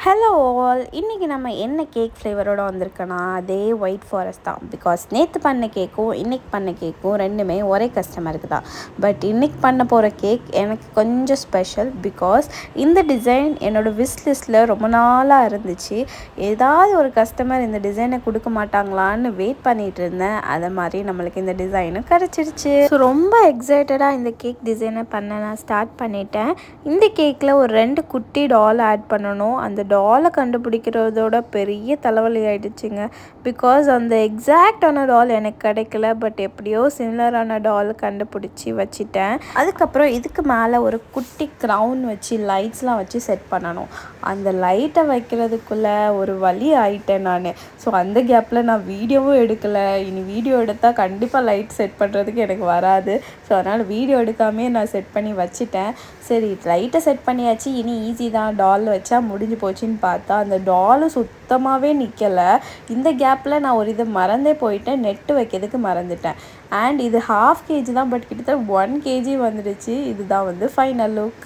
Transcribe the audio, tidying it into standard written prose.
Hello all, இன்றைக்கி நம்ம என்ன கேக் ஃப்ளேவரோடு வந்திருக்கோன்னா அதே ஒயிட் ஃபாரஸ்ட் தான். பிகாஸ் நேற்று பண்ண கேக்கும் இன்றைக்கி பண்ண கேக்கும் ரெண்டுமே ஒரே கஸ்டமருக்கு தான். பட் இன்றைக்கி பண்ண போகிற கேக் எனக்கு கொஞ்சம் ஸ்பெஷல். பிகாஸ் இந்த டிசைன் என்னோடய விஷ் லிஸ்ட்டில் ரொம்ப நாளாக இருந்துச்சு. ஏதாவது ஒரு கஸ்டமர் இந்த டிசைனை கொடுக்க மாட்டாங்களான்னு வெயிட் பண்ணிகிட்டு இருந்தேன். அதை மாதிரி நம்மளுக்கு இந்த டிசைனும் கிடச்சிருச்சு. ஸோ ரொம்ப எக்ஸைட்டடாக இந்த கேக் டிசைனை பண்ண நான் ஸ்டார்ட் பண்ணிட்டேன். இந்த கேக்கில் ஒரு 2 குட்டி டால் ஆட் பண்ணணும். அந்த டாலை கண்டுபிடிக்கிறதோட பெரிய தலைவலி ஆகிடுச்சிங்க. பிகாஸ் அந்த எக்ஸாக்டான டால் எனக்கு கிடைக்கல. பட் எப்படியோ சிமிலரான டால் கண்டுபிடிச்சி வச்சிட்டேன். அதுக்கப்புறம் இதுக்கு மேலே ஒரு குட்டி க்ரௌன் வச்சு லைட்ஸ்லாம் வச்சு செட் பண்ணணும். அந்த லைட்டை வைக்கிறதுக்குள்ளே ஒரு வழி ஆகிட்டேன் நான். ஸோ அந்த கேப்பில் நான் வீடியோவும் எடுக்கலை. இனி வீடியோ எடுத்தால் கண்டிப்பாக லைட் செட் பண்ணுறதுக்கு எனக்கு வராது. ஸோ அதனால் வீடியோ எடுக்காமே நான் செட் பண்ணி வச்சுட்டேன். சரி, லைட்டை செட் பண்ணியாச்சு, இனி ஈஸி தான், டால் வச்சா முடிஞ்சு போச்சுன்னு பார்த்தா அந்த டாலும் சுத்தமாகவே நிற்கலை. இந்த கேப்பில் நான் ஒரு இதை மறந்தே போயிட்டேன், நெட்டு வைக்கிறதுக்கு மறந்துட்டேன். அண்ட் இது 1/2 kg தான், பட் கிட்டத்தட்ட 1 kg வந்துடுச்சு. இதுதான் வந்து ஃபைனல் லுக்.